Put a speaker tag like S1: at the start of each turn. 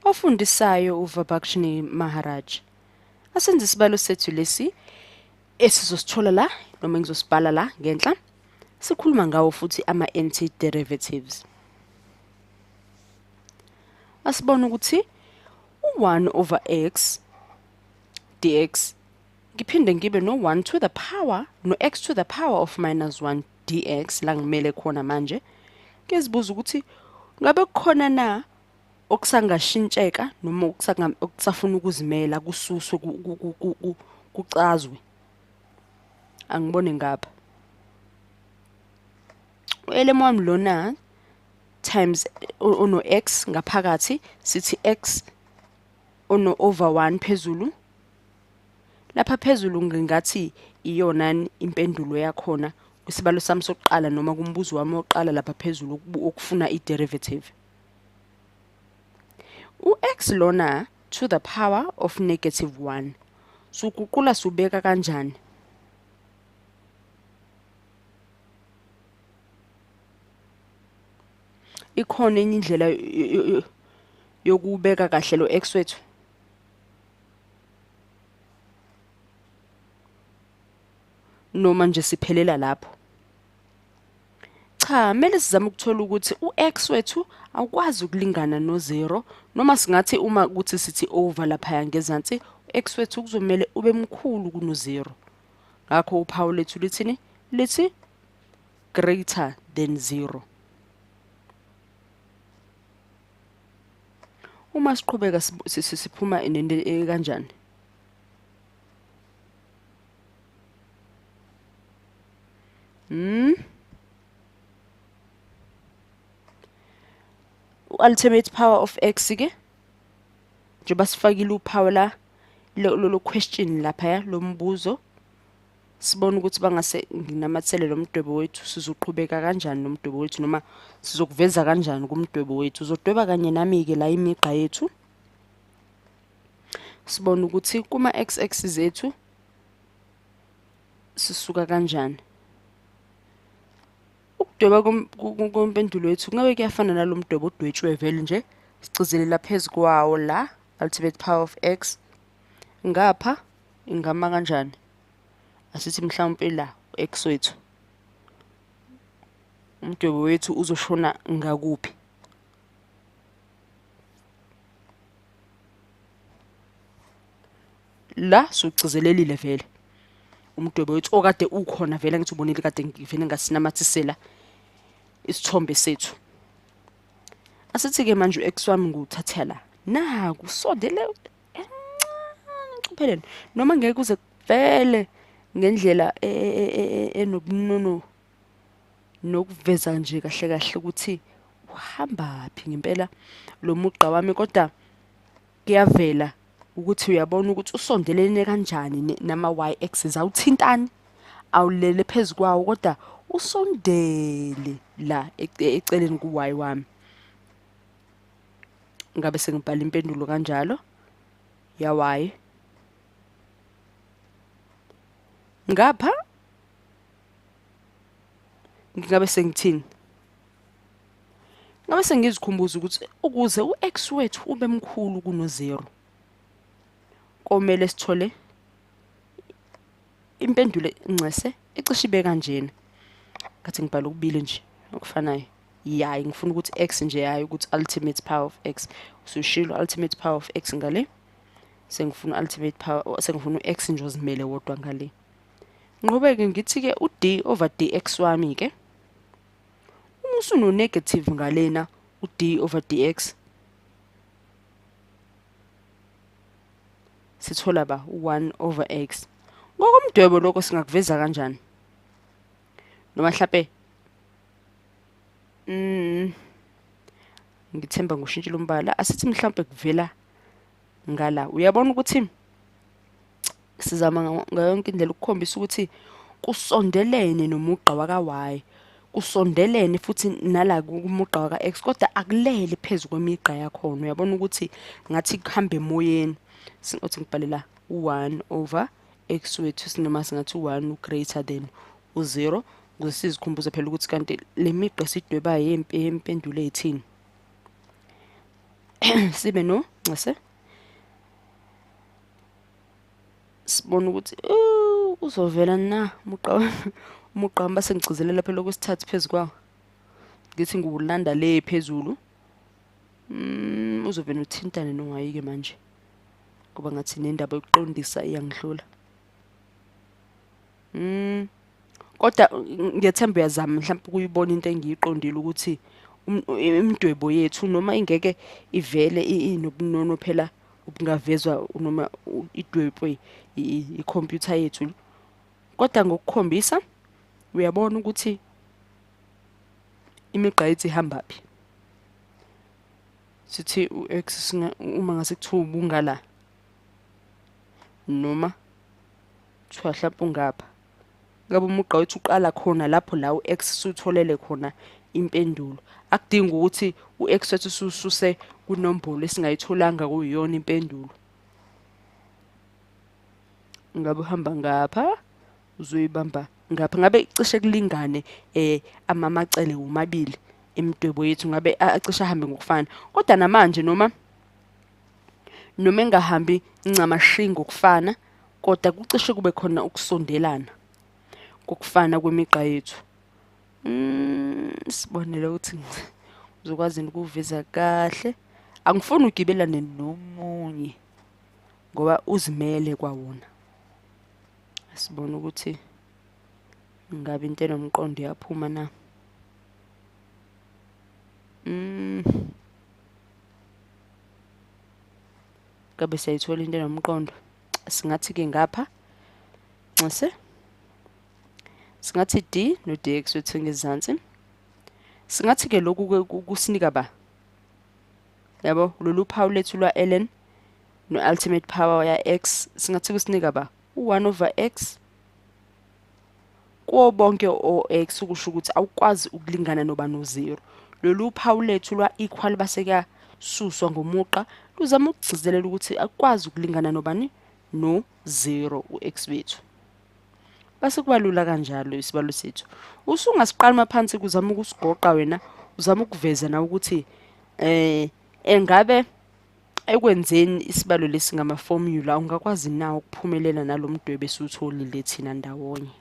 S1: ofundisayo uVibhakshini Maharaj. Asenze isibalo sethu lesi esizosithola la noma ngizosibhala la ngenhla. Sikhuluma ngawo futhi ama-antiderivatives. Asibona ukuthi u1 over x dx ngiphinde ngibe no1 to the power no x to the power of -1 dx la ngimele khona manje. Ngizibuza ukuthi ngabe kukhona na okusangashintsheka noma okusafuna ukuzimela kususwe kucazwe. Angibone ngapha. Elem wami lona times ono x ngaphakathi sithi x ono over 1 phezulu. Lapha phezulu ngingathi iyona impendulo yakhona kwisibalo sami sokuqala noma kumbuzo wami oqala lapha phezulu okufuna i-derivative. U-x lona to the power of -1. Suguqula subeka kanjani? Ikhona enye indlela yokubeka kahle lo x wethu. Noma nje siphelela lapho. Cha, mele sizame ukuthola ukuthi u-x wethu awukwazi ukulingana no0 noma singathi uma ukuthi sithi over lapha ngezansi x wethu kuzomela ube mkhulu kuno0. Ngakho uphawu lethu lithini? Lithi greater than 0. Uma siqhubeka siphuma nento kanjani? Ultimate power of x ke njengoba sifakile uphawu la lo question lapha lo mbuzo sibona ukuthi bangase nginamathele lo mdwebo wethu sizoqhubeka kanjani nomdwebo wethu noma sizokuveza kanjani kumdwebo wethu. Uzodweba kanye nami ke la imigqa yethu sibona ukuthi kuma x-axis zethu sisuka kanjani. Ukudweba kompendulo wethu ngabe kuyafana nalomdwebo odwetshwe vele nje sicezelela phezulu kwawo la ultimate power of x ngapha ingama kanjani? Asithi mhlawumbe la x wethu umdwebo wethu uzoshona ngakuphi? La sucizelelile vele umdwebo wethu okade ukhona vele ngithi ubonile kade ngivele ngasinamathisela isithombe sethu. Asithi ke manje u-x wami nguthatha la naku sondele encane noma ngeke kuze vele ngendlela enobunono nokuveza nje kahle kahle ukuthi uhamba phi ngempela lo mugqa wami, kodwa kuyavela ukuthi uyabona ukuthi usondelene kanjani nama y axis awuthintani awulele phezulu kwawo kodwa usondele la eceleni ku y wami. Ngabe sengibhala impendulo kanjalo ya y ngapha ngabe sengithini? Ngabe sengizikhumbuza ukuthi ukuze u-x wethu ube mkhulu kuno0 komele sithole impendulo incese ecishe ibe kanjena. Ngathi ngibhala ukubili nje okufanayo. Yayi ngifuna ukuthi x nje yayi ukuthi ultimate power of x. Usushilo ultimate power of x ngale. Sengifuna ultimate power sengifuna u-x nje ozimele wodwa ngale. Ngiqhubeke ngithi ke u-d over dx wami ke uma usuno negative ngalena u-d over dx sithola ba 1 over x. Ngokomdwebo lokho singakuveza kanjani? Noma mhlawumbe ngithemba ngoshintshile umbala asithi mhlawumbe kuvela ngala. Uyabona ukuthi sizama ngayo yonke indlela ukukhombisa ukuthi kusondelene nomugqa waka y, kusondelene futhi nala kumugqa waka x kodwa akulele phezulu kwemigqa yakhona. Uyabona ukuthi ngathi kuhamba emoyeni. Singathi ngibhalela u1 over x wethu sinoma singathi u1 greater than u0 ukuze sizikhumbuze phela ukuthi kanti le migqa sidweba yempendulo ethini. Sibe no Ngase sibona ukuthi uzovela na umugqa wami base ngigcizelela phela okwesithathu phezukwawo. Ngithi ngiwulanda le phezulu. Uzovela uthintane nongayike manje. Kuba ngathi nendaba yokuqondisa iyangihlula. Kodwa ngiyethemba uyazama mhlawumbe ukuyibona into engiyiqondile ukuthi imidwebo yethu noma ingeke ivele inobunono phela obungavezwa noma idwebwe ikhompyutha yethu. Kodwa ngokukhombisa uyabona ukuthi imigqa yethu ihambaphi. Sithi u-x uma ngase kuthiwa ubungala noma kuthiwa mhlawumbe ungapha. Ngabe umugqa wethu uqala khona lapho la u-x sutholele khona impendulo. Akudingi ukuthi u-x wethu sususe kunombolo esingayitholanga kuyiyona impendulo. Ngabe uhamba ngapha uzoyibamba ngapha. Ngabe cishe kulingane amacele womabili emidwebo yethu ngabe acishe ahambe ngokufana. Kodwa namanje noma engahambi ncamashi ngokufana kodwa kucishe kube khona ukusondelana kokufana kwemigqa yethu. Sibonele ukuthi uzokwazi ukuveza kahle. Angifuni ugibelane nomunye ngoba uzimele kwawona. Sibona ukuthi ngabe into enomqondo yaphuma na. Ngabe siyayithola into enomqondo. Singathi ke ngapha ngase singathi D no dx wethu ngezansi. Singathi ke lokhu kusinika ba. Yabo lolu phawu lethu lwa ln no ultimate power ya x singathi kusinika ba u1 over x kuwo bonke o-x ukusho ukuthi awukwazi ukulingana noba no0. Lolu phawu lethu lwa equal baseka suswa ngomuqa luzama ukugcizelela ukuthi akwazi ukulingana nobani no0 u-x wethu. Base kubalula kanjalo isibalo sethu. Usungasiqala maphansi kuzama ukusigoqa wena uzama ukuveza na ukuthi engabe ekwenzeni isibalo lesi ngama formula ungakwazi na ukuphumelela nalomdwebo esutholile thina ndawonye.